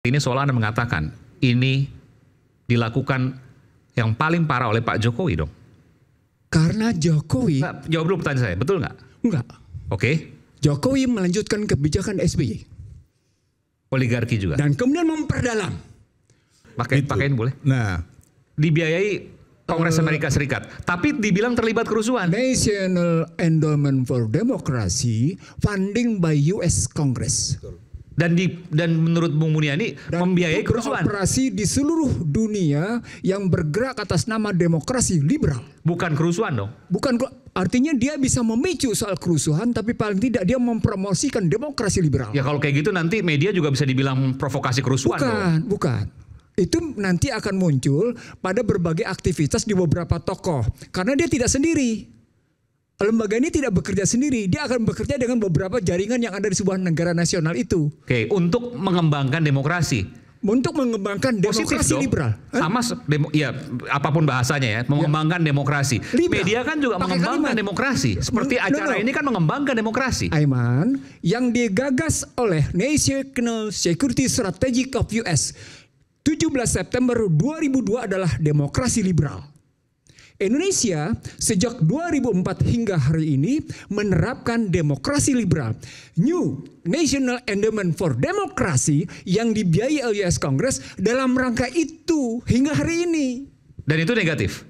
Ini seolah Anda mengatakan ini dilakukan yang paling parah oleh Pak Jokowi dong. Karena Jokowi... Nah, jawab dulu pertanyaan saya, betul nggak? Enggak. Oke. Jokowi melanjutkan kebijakan SBY. Oligarki juga. Dan kemudian memperdalam. Pakaiin boleh. Nah, dibiayai Kongres Amerika Serikat. Tapi dibilang terlibat kerusuhan. National Endowment for Democracy funding by US Congress. Dan menurut Bung Muniani membiayai kerusuhan. Operasi di seluruh dunia yang bergerak atas nama demokrasi liberal. Bukan kerusuhan dong. Bukan, artinya dia bisa memicu soal kerusuhan, tapi paling tidak dia mempromosikan demokrasi liberal. Ya kalau kayak gitu nanti media juga bisa dibilang provokasi kerusuhan. Bukan. Itu nanti akan muncul pada berbagai aktivitas di beberapa tokoh. Karena dia tidak sendiri. Lembaga ini tidak bekerja sendiri, dia akan bekerja dengan beberapa jaringan yang ada di sebuah negara nasional itu. Oke, untuk mengembangkan demokrasi. Untuk mengembangkan demokrasi liberal. Sama, ya apapun bahasanya ya, mengembangkan demokrasi. Liberal. Media kan juga mengembangkan demokrasi. Seperti acara ini kan mengembangkan demokrasi. Aiman, yang digagas oleh National Security Strategy of US 17 September 2002 adalah demokrasi liberal. Indonesia sejak 2004 hingga hari ini menerapkan demokrasi liberal. New National Endowment for Democracy yang dibiayai oleh US Congress dalam rangka itu hingga hari ini. Dan itu negatif?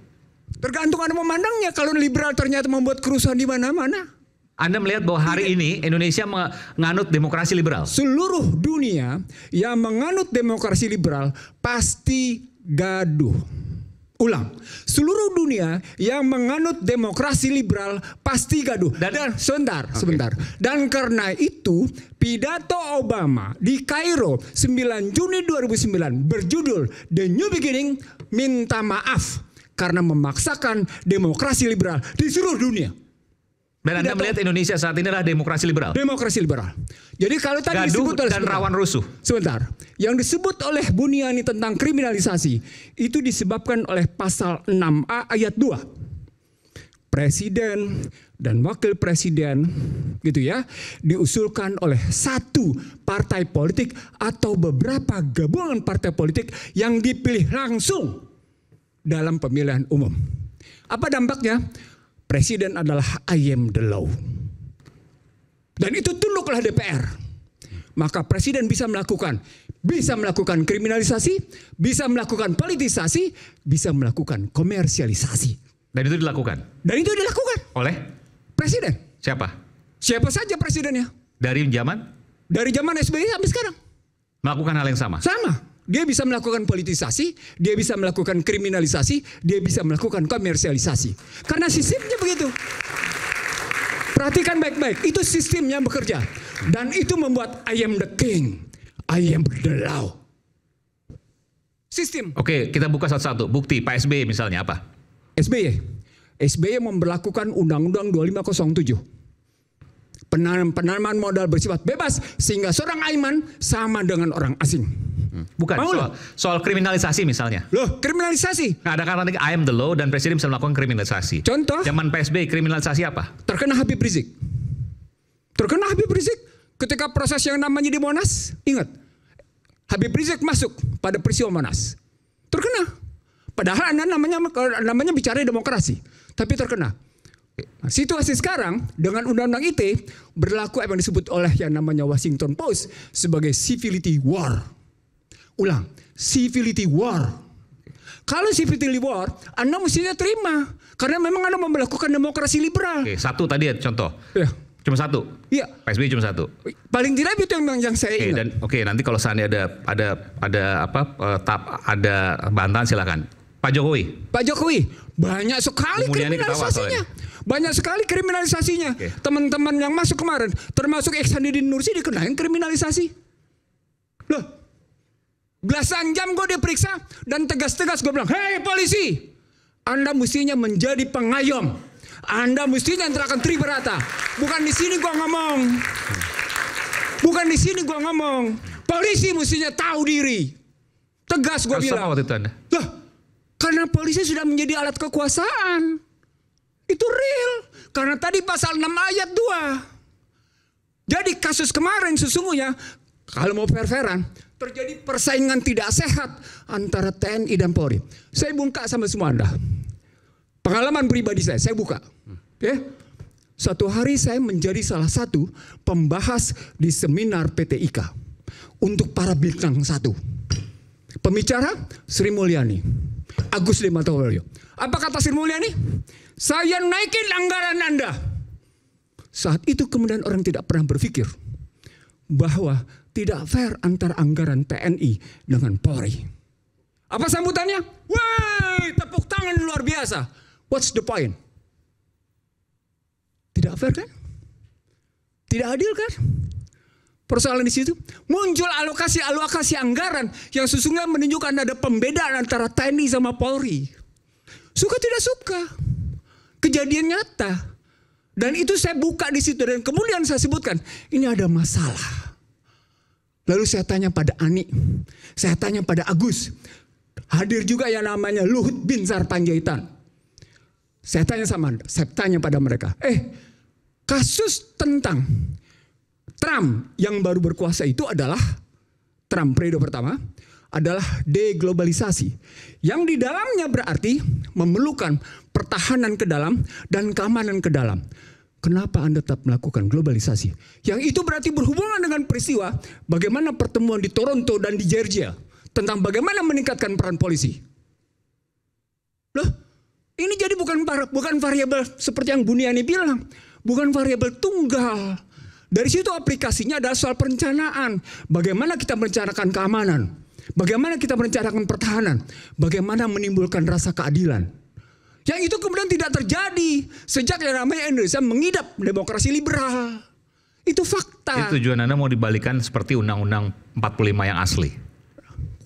Tergantung Anda memandangnya. Kalau liberal ternyata membuat kerusuhan di mana-mana. Anda melihat bahwa hari ini Indonesia menganut demokrasi liberal? Seluruh dunia yang menganut demokrasi liberal pasti gaduh. Ulang, seluruh dunia yang menganut demokrasi liberal pasti gaduh. Dan sebentar. Dan karena itu pidato Obama di Kairo 9 Juni 2009 berjudul The New Beginning minta maaf karena memaksakan demokrasi liberal di seluruh dunia. Dan Anda melihat Indonesia saat ini adalah demokrasi liberal? Demokrasi liberal. Jadi kalau tadi disebut oleh dan rawan rusuh. Sebentar. Yang disebut oleh Buniani tentang kriminalisasi itu disebabkan oleh pasal 6A ayat 2. Presiden dan wakil presiden gitu ya diusulkan oleh satu partai politik atau beberapa gabungan partai politik yang dipilih langsung dalam pemilihan umum. Apa dampaknya? Presiden adalah I am the law. Dan itu tunduk oleh DPR. Maka presiden bisa melakukan kriminalisasi, bisa melakukan politisasi, bisa melakukan komersialisasi. Dan itu dilakukan? Oleh? Presiden. Siapa? Siapa saja presidennya. Dari zaman? Dari zaman SBY sampai sekarang. Melakukan hal yang sama? Sama. Dia bisa melakukan politisasi, dia bisa melakukan kriminalisasi, dia bisa melakukan komersialisasi. Karena sistemnya begitu. Perhatikan baik-baik, itu sistemnya bekerja. Dan itu membuat I am the king, I am the law. Sistem. Oke, kita buka satu-satu. Bukti Pak SBY misalnya apa? SBY memberlakukan Undang-Undang 2507. Penanaman modal bersifat bebas sehingga seorang Aiman sama dengan orang asing. Bukan soal kriminalisasi misalnya. Loh, kriminalisasi. Nah, ada kata I am the law dan presiden bisa melakukan kriminalisasi. Contoh? Zaman PSBY kriminalisasi apa? Terkena Habib Rizik. Ketika proses yang namanya di Monas, ingat. Habib Rizik masuk pada peristiwa Monas. Terkena. Padahal namanya bicara demokrasi, tapi terkena. Nah, situasi sekarang dengan Undang-Undang ITE berlaku apa yang disebut oleh yang namanya Washington Post sebagai civility war. Ulang, civility war. Kalau civility war, Anda mestinya terima. Karena memang Anda melakukan demokrasi liberal. Oke, satu tadi ya contoh. Ya. Cuma satu? Iya. PSBY cuma satu? Paling tidak itu yang saya ingat. Nanti kalau seandainya ada bantahan silakan. Pak Jokowi, banyak sekali kriminalisasinya. Banyak sekali kriminalisasinya. Teman-teman yang masuk kemarin, termasuk Ihsanuddin Nursi dikenain kriminalisasi. Loh, belasan jam gue diperiksa dan tegas-tegas gue bilang, hei polisi, Anda mestinya menjadi pengayom. Anda mestinya teriakan Tribrata. Bukan di sini gue ngomong. Polisi mestinya tahu diri. Tegas gue bilang. Apa waktu itu Anda? Loh, karena polisi sudah menjadi alat kekuasaan. Itu real. Karena tadi pasal 6 ayat 2. Jadi kasus kemarin sesungguhnya, kalau mau fair-fairan, terjadi persaingan tidak sehat antara TNI dan Polri. Saya buka sama semua Anda. Pengalaman pribadi saya buka. Ya. Satu hari saya menjadi salah satu pembahas di seminar PT IKA untuk para bintang 1. Pembicara Sri Mulyani, Agus Limatowalyo. Apa kata Sri Mulyani? Saya naikin anggaran Anda. Saat itu kemudian orang tidak pernah berpikir bahwa tidak fair antara anggaran TNI dengan Polri. Apa sambutannya? Wah, tepuk tangan luar biasa. What's the point? Tidak fair kan? Tidak adil kan? Persoalan di situ muncul alokasi anggaran yang sesungguhnya menunjukkan ada pembedaan antara TNI sama Polri. Suka tidak suka, kejadian nyata. Dan itu saya buka di situ dan kemudian saya sebutkan ini ada masalah. Lalu saya tanya pada Ani, saya tanya pada Agus, hadir juga yang namanya Luhut Binsar Panjaitan. Saya tanya pada mereka, kasus tentang Trump yang baru berkuasa itu adalah Trump periode pertama adalah deglobalisasi. Yang di dalamnya berarti memerlukan pertahanan ke dalam dan keamanan ke dalam. Kenapa Anda tetap melakukan globalisasi? Yang itu berarti berhubungan dengan peristiwa bagaimana pertemuan di Toronto dan di Georgia tentang bagaimana meningkatkan peran polisi. Loh, ini jadi bukan variabel seperti yang Buniani bilang, bukan variabel tunggal. Dari situ aplikasinya adalah soal perencanaan. Bagaimana kita merencanakan keamanan, bagaimana kita merencanakan pertahanan, bagaimana menimbulkan rasa keadilan. Yang itu kemudian tidak terjadi sejak yang namanya Indonesia mengidap demokrasi liberal. Itu fakta. Itu tujuan Anda mau dibalikan seperti Undang-Undang 45 yang asli.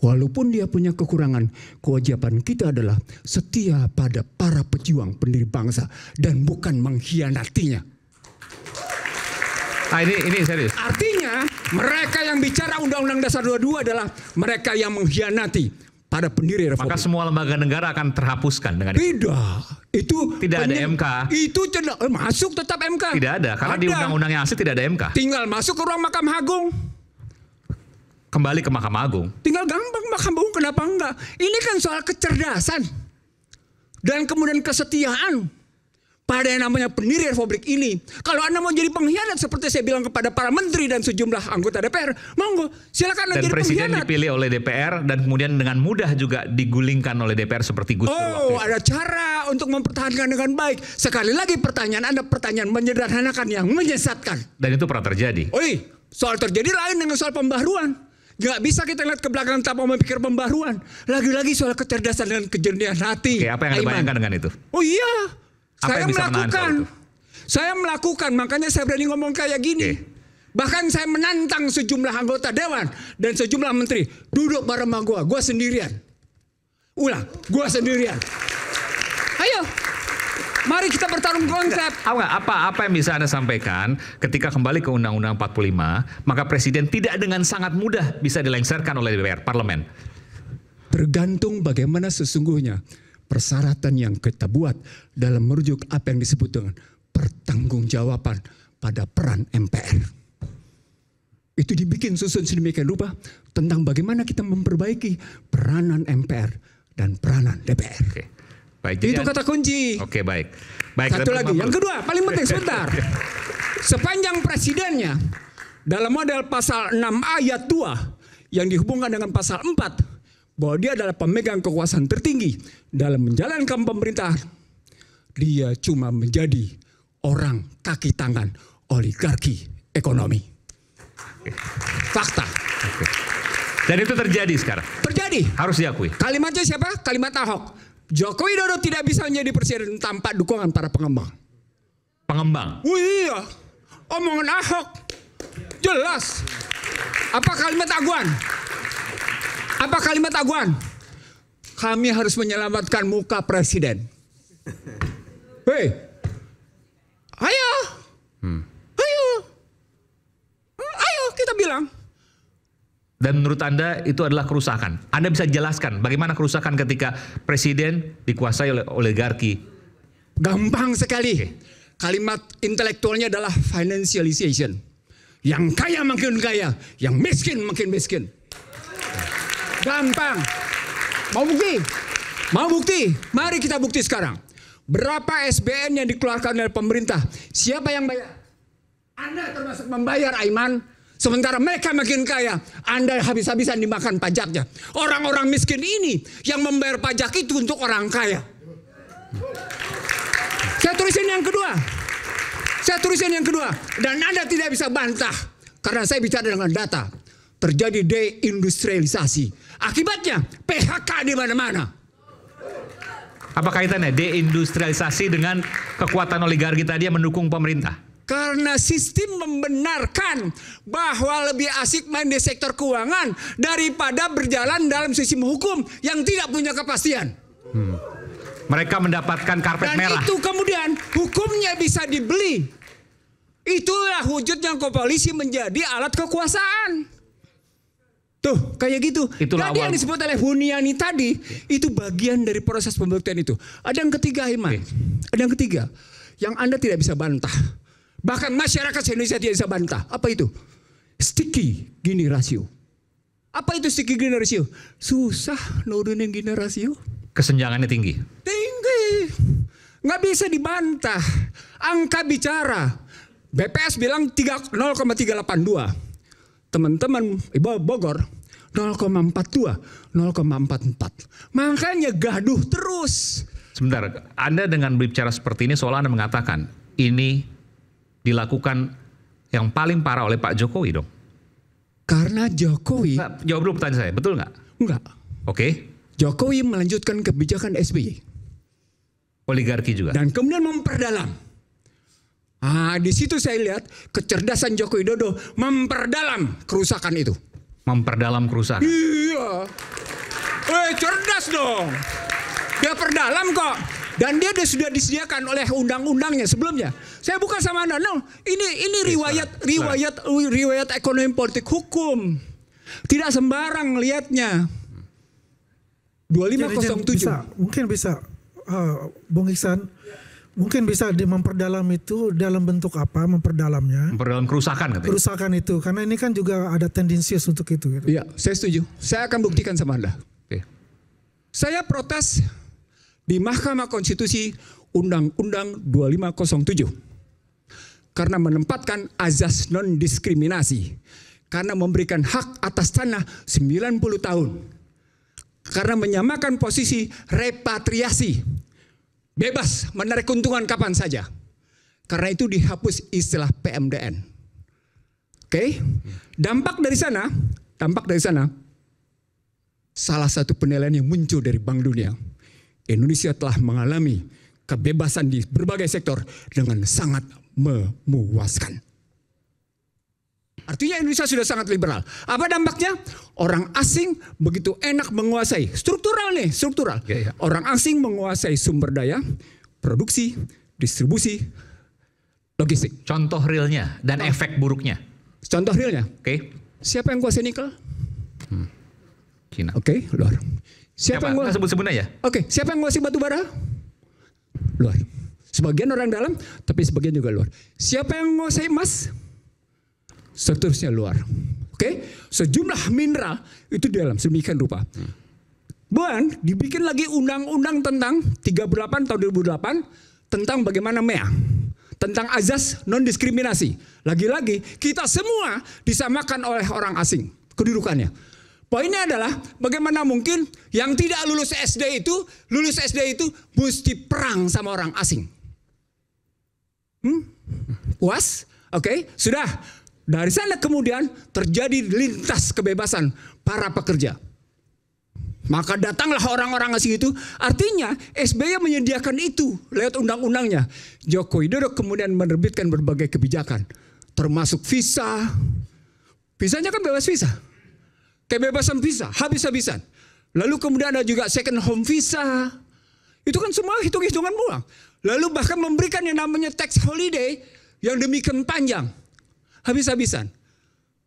Walaupun dia punya kekurangan, kewajiban kita adalah setia pada para pejuang pendiri bangsa dan bukan mengkhianatinya. Nah, ini serius. Artinya mereka yang bicara Undang-Undang Dasar 22 adalah mereka yang mengkhianati pada pendiri Republik. Maka semua lembaga negara akan terhapuskan dengan itu. Tidak ada MK. Itu masuk tetap MK. Tidak ada, karena di undang-undang yang asli tidak ada MK. Tinggal masuk ke ruang Mahkamah Agung. Kembali ke Mahkamah Agung. Tinggal gampang Mahkamah Agung, kenapa enggak? Ini kan soal kecerdasan dan kemudian kesetiaan pada yang namanya pendiri Republik ini. Kalau Anda mau jadi pengkhianat seperti saya bilang kepada para menteri dan sejumlah anggota DPR, monggo silakan Anda jadi pengkhianat. Dan presiden dipilih oleh DPR dan kemudian dengan mudah juga digulingkan oleh DPR seperti Gus Dur waktu itu. Ada cara untuk mempertahankan dengan baik. Sekali lagi pertanyaan Anda pertanyaan menyederhanakan yang menyesatkan. Dan itu pernah terjadi. Soal terjadi lain dengan soal pembaharuan. Gak bisa kita lihat ke belakang tanpa memikir pembaharuan. Lagi-lagi soal kecerdasan dan kejernihan hati. Oke, apa yang Anda bayangkan dengan itu? Saya melakukan, makanya saya berani ngomong kayak gini. Bahkan saya menantang sejumlah anggota dewan dan sejumlah menteri duduk bareng sama gue sendirian. Gue sendirian. Ayo, mari kita bertarung konsep. Apa yang bisa Anda sampaikan ketika kembali ke Undang-Undang 45, maka presiden tidak dengan sangat mudah bisa dilengsarkan oleh DPR, parlemen. Tergantung bagaimana sesungguhnya persyaratan yang kita buat dalam merujuk apa yang disebut dengan pertanggungjawaban pada peran MPR. Itu dibikin susun sedemikian rupa tentang bagaimana kita memperbaiki peranan MPR dan peranan DPR. Baik, itu kata kunci. Baik. Satu lagi, yang kedua, paling penting sebentar. Sepanjang presidennya dalam model pasal 6 ayat 2 yang dihubungkan dengan pasal 4 bahwa dia adalah pemegang kekuasaan tertinggi dalam menjalankan pemerintahan, dia cuma menjadi orang kaki tangan oligarki ekonomi. Fakta. Dan itu terjadi sekarang. Terjadi. Harus diakui. Kalimatnya siapa? Kalimat Ahok. Joko Widodo tidak bisa menjadi presiden tanpa dukungan para pengembang. Pengembang? Iya. Omongan Ahok. Jelas. Apa kalimat Aguan? Kami harus menyelamatkan muka presiden. Ayo kita bilang. Dan menurut Anda itu adalah kerusakan. Anda bisa jelaskan bagaimana kerusakan ketika presiden dikuasai oleh oligarki? Gampang sekali. Kalimat intelektualnya adalah financialization. Yang kaya makin kaya, yang miskin makin miskin. Gampang. Mau bukti? Mau bukti? Mari kita bukti sekarang. Berapa SBN yang dikeluarkan oleh pemerintah? Siapa yang bayar? Anda termasuk membayar, Aiman. Sementara mereka makin kaya, Anda habis-habisan dimakan pajaknya. Orang-orang miskin ini yang membayar pajak itu untuk orang kaya. Saya tulisin yang kedua. Dan Anda tidak bisa bantah. Karena saya bicara dengan data. Terjadi deindustrialisasi. Akibatnya PHK di mana-mana. Apa kaitannya deindustrialisasi dengan kekuatan oligarki tadi yang mendukung pemerintah? Karena sistem membenarkan bahwa lebih asik main di sektor keuangan daripada berjalan dalam sistem hukum yang tidak punya kepastian. Mereka mendapatkan karpet merah. Dan itu kemudian hukumnya bisa dibeli. Itulah wujudnya polisi menjadi alat kekuasaan. Tuh, kayak gitu. Itulah Tadi yang disebut oleh Huniani tadi, itu bagian dari proses pembuktian itu. Ada yang ketiga, Iman. Ada yang ketiga, yang Anda tidak bisa bantah. Bahkan masyarakat Indonesia tidak bisa bantah. Apa itu? Sticky Gini ratio. Apa itu sticky Gini ratio? Susah nurunin Gini ratio. Kesenjangannya tinggi. Tinggi. Nggak bisa dibantah. Angka bicara. BPS bilang 0,382. Teman-teman Ibu Bogor 0,42, 0,44. Makanya gaduh terus. Sebentar, Anda dengan berbicara seperti ini seolah Anda mengatakan ini dilakukan yang paling parah oleh Pak Jokowi dong. Karena Jokowi... Nggak, jawab dulu pertanyaan saya, betul nggak? Enggak. Oke. Jokowi melanjutkan kebijakan SBY. Oligarki juga. Dan kemudian memperdalam. Di situ saya lihat kecerdasan Joko Widodo memperdalam kerusakan itu. Memperdalam kerusakan. Iya. Cerdas dong. Dia perdalam kok. Dan dia sudah disediakan oleh undang-undangnya sebelumnya. Saya bukan sama Anda. No, ini riwayat ekonomi politik hukum. Tidak sembarang lihatnya. 2507. Mungkin bisa Bung Iksan, mungkin bisa memperdalam itu dalam bentuk apa memperdalamnya? Memperdalam kerusakan katanya. Kerusakan itu, karena ini kan juga ada tendensius untuk itu. Gitu. Iya, saya setuju. Saya akan buktikan sama Anda. Oke. Saya protes di Mahkamah Konstitusi Undang-Undang 2507 karena menempatkan azas non-diskriminasi, karena memberikan hak atas tanah 90 tahun, karena menyamakan posisi repatriasi. Bebas menarik keuntungan kapan saja. Karena itu dihapus istilah PMDN. Oke? Dampak dari sana, salah satu penilaian yang muncul dari Bank Dunia, Indonesia telah mengalami kebebasan di berbagai sektor dengan sangat memuaskan. Artinya Indonesia sudah sangat liberal. Apa dampaknya? Orang asing begitu enak menguasai. Struktural nih, struktural. Ya. Orang asing menguasai sumber daya, produksi, distribusi, logistik. Contoh realnya dan efek buruknya. Contoh realnya. Oke. Siapa yang kuasai nikel? Cina. Oke, luar. Siapa yang Nggak sebut-sebut aja. Oke, siapa yang menguasai batu bara? Luar. Sebagian orang dalam, tapi sebagian juga luar. Siapa yang menguasai emas? Seterusnya luar. Oke, sejumlah mineral itu di dalam sedemikian rupa. Dan dibikin lagi undang-undang tentang 38 tahun 2008 tentang bagaimana MEA, tentang azas non-diskriminasi. Lagi-lagi kita semua disamakan oleh orang asing kedudukannya. Poinnya adalah bagaimana mungkin yang tidak lulus SD itu mesti perang sama orang asing. Puas? Oke, sudah. Dari sana kemudian terjadi lintas kebebasan para pekerja. Maka datanglah orang-orang asing itu. Artinya SBY menyediakan itu lewat undang-undangnya. Joko Widodo kemudian menerbitkan berbagai kebijakan. Termasuk visa. Visanya kan bebas visa. Kebebasan visa, habis-habisan. Lalu kemudian ada juga second home visa. Itu kan semua hitung-hitungan uang. Lalu bahkan memberikan yang namanya tax holiday yang demikian panjang. Habis-habisan.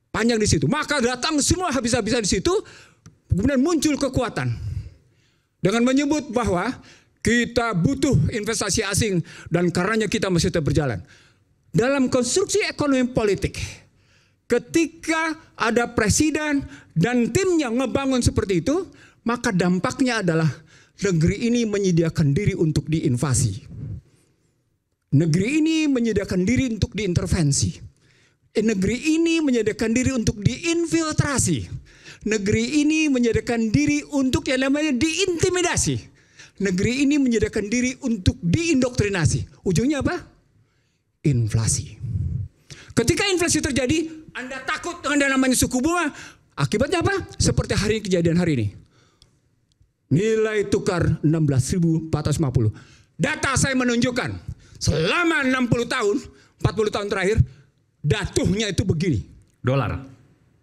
Panjang di situ. Maka datang semua habis-habisan di situ. Kemudian muncul kekuatan. Dengan menyebut bahwa kita butuh investasi asing. Dan karenanya kita mesti tetap berjalan. Dalam konstruksi ekonomi politik. ketika ada presiden dan timnya ngebangun seperti itu, maka dampaknya adalah negeri ini menyediakan diri untuk diinvasi. Negeri ini menyediakan diri untuk diintervensi. Negeri ini menyediakan diri untuk diinfiltrasi. Negeri ini menyediakan diri untuk yang namanya diintimidasi. Negeri ini menyediakan diri untuk diindoktrinasi. Ujungnya apa? Inflasi. Ketika inflasi terjadi, Anda takut dengan yang namanya suku bunga. Akibatnya apa? Seperti hari kejadian hari ini. Nilai tukar 16.450. Data saya menunjukkan selama 60 tahun, 40 tahun terakhir, datuhnya itu begini. Dolar.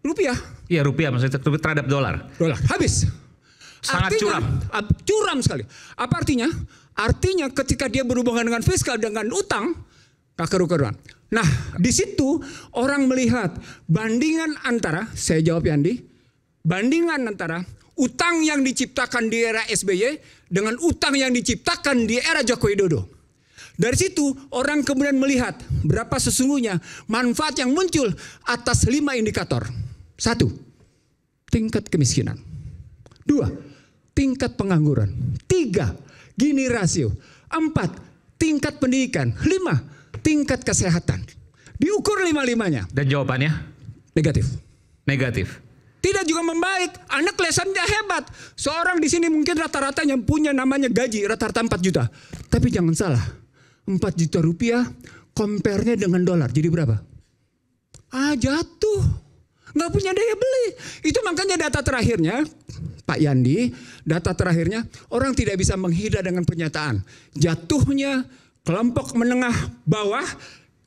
Rupiah. Iya, rupiah maksudnya terhadap dolar. Dolar. Habis. Sangat artinya, curam sekali. Apa artinya? Artinya ketika dia berhubungan dengan fiskal, dengan utang, kerugian. Nah, di situ orang melihat bandingan antara, saya jawab Yandi, bandingan antara utang yang diciptakan di era SBY dengan utang yang diciptakan di era Joko Widodo. Dari situ orang kemudian melihat berapa sesungguhnya manfaat yang muncul atas 5 indikator. 1, tingkat kemiskinan. 2, tingkat pengangguran. 3, Gini rasio. 4, tingkat pendidikan. 5, tingkat kesehatan. Diukur 5-5-nya. Dan jawabannya? Negatif. Negatif. Tidak juga membaik. Anak lesannya hebat. Seorang di sini mungkin rata-rata yang punya namanya gaji rata-rata 4 juta. Tapi jangan salah. 4 juta rupiah compare-nya dengan dolar. Jadi berapa? Jatuh. Nggak punya daya beli. Itu makanya data terakhirnya, Pak Yandi, data terakhirnya orang tidak bisa menghindar dengan pernyataan. Jatuhnya kelompok menengah bawah,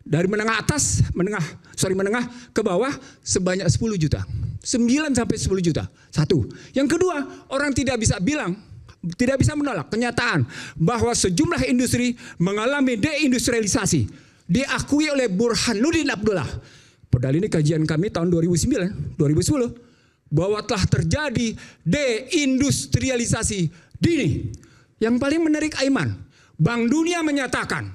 dari menengah atas, menengah ke bawah sebanyak 10 juta. 9 sampai 10 juta. 1. Yang kedua, orang tidak bisa menolak kenyataan bahwa sejumlah industri mengalami deindustrialisasi. Diakui oleh Burhanuddin Abdullah. Padahal ini kajian kami tahun 2009, 2010. Bahwa telah terjadi deindustrialisasi dini. Yang paling menarik Aiman, Bank Dunia menyatakan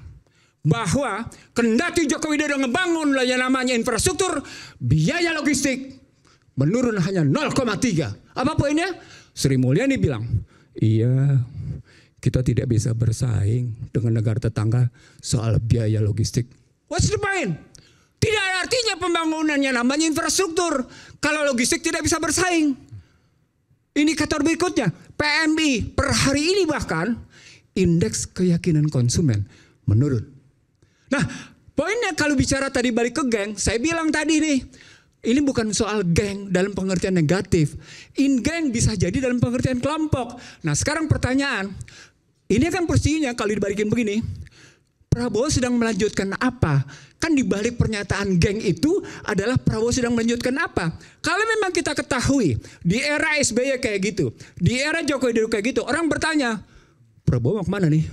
bahwa kendati Joko Widodo ngebangun yang namanya infrastruktur, biaya logistik menurun hanya 0,3. Apa poinnya? Sri Mulyani bilang, iya, kita tidak bisa bersaing dengan negara tetangga soal biaya logistik. What's the point? Tidak ada artinya pembangunannya namanya infrastruktur kalau logistik tidak bisa bersaing. Indikator berikutnya, PMI per hari ini bahkan indeks keyakinan konsumen menurun. Nah, poinnya kalau bicara tadi balik ke geng, saya bilang tadi nih, ini bukan soal geng dalam pengertian negatif. Geng bisa jadi dalam pengertian kelompok. Nah, sekarang pertanyaan, ini kan posisinya kalau dibalikin begini, Prabowo sedang melanjutkan apa? Kan dibalik pernyataan geng itu adalah Prabowo sedang melanjutkan apa? Kalau memang kita ketahui di era SBY kayak gitu, di era Joko Widodo kayak gitu, orang bertanya, Prabowo mau kemana nih?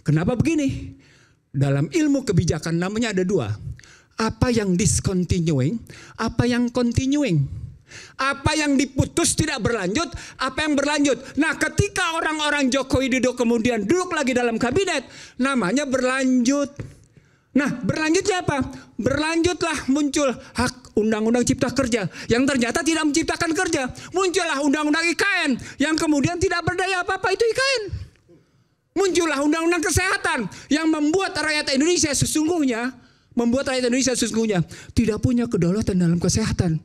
Kenapa begini? Dalam ilmu kebijakan namanya ada 2. Apa yang discontinuing, apa yang continuing. Apa yang diputus tidak berlanjut, apa yang berlanjut. Nah, ketika orang-orang Joko Widodo kemudian duduk lagi dalam kabinet, namanya berlanjut. Nah, berlanjutnya apa? Berlanjutlah muncul hak undang-undang cipta kerja yang ternyata tidak menciptakan kerja. Muncullah undang-undang IKN yang kemudian tidak berdaya apa-apa, itu IKN. Muncullah undang-undang kesehatan yang membuat rakyat Indonesia sesungguhnya tidak punya kedaulatan dalam kesehatan.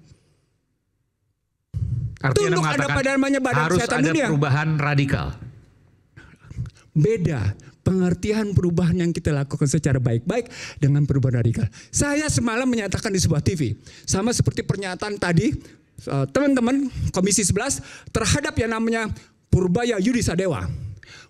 Artinya tunduk ada pada namanya Badan harus Kesehatan ada Dunia. perubahan radikal. Beda pengertian perubahan yang kita lakukan secara baik-baik dengan perubahan radikal. Saya semalam menyatakan di sebuah TV, sama seperti pernyataan tadi teman-teman Komisi 11 terhadap yang namanya Purbaya Yudi Sadewa.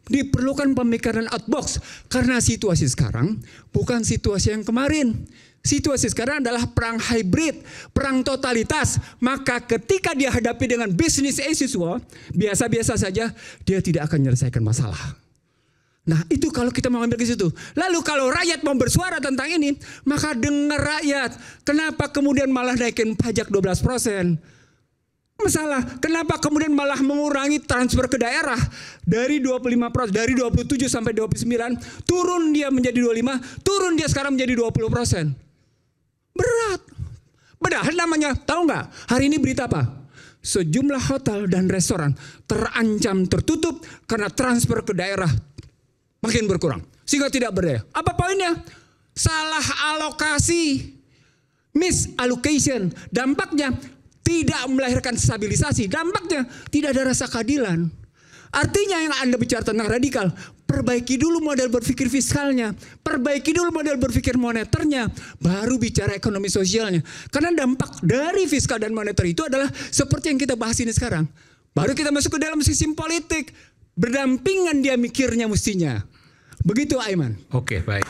Diperlukan pemikiran outbox karena situasi sekarang bukan situasi yang kemarin. Situasi sekarang adalah perang hybrid, perang totalitas. Maka ketika dia hadapi dengan business as usual, biasa-biasa saja, dia tidak akan menyelesaikan masalah. Nah, itu kalau kita mau ambil ke situ. Lalu kalau rakyat mau bersuara tentang ini, maka dengar rakyat. Kenapa kemudian malah naikin pajak 12%? Masalah, kenapa kemudian malah mengurangi transfer ke daerah dari 25%, dari 27 sampai 29, turun dia menjadi 25, turun dia sekarang menjadi 20%. Berat. Padahal namanya, tahu nggak? Hari ini berita apa? Sejumlah hotel dan restoran terancam tertutup karena transfer ke daerah makin berkurang. Sehingga tidak berdaya. Apa poinnya? Salah alokasi. Misallocation. Dampaknya tidak melahirkan stabilisasi. Dampaknya tidak ada rasa keadilan. Artinya yang Anda bicara tentang radikal, perbaiki dulu model berpikir fiskalnya, perbaiki dulu model berpikir moneternya, baru bicara ekonomi sosialnya. Karena dampak dari fiskal dan moneter itu adalah seperti yang kita bahas ini sekarang. Baru kita masuk ke dalam sistem politik, berdampingan dia mikirnya mestinya. Begitu Aiman. Oke, baik.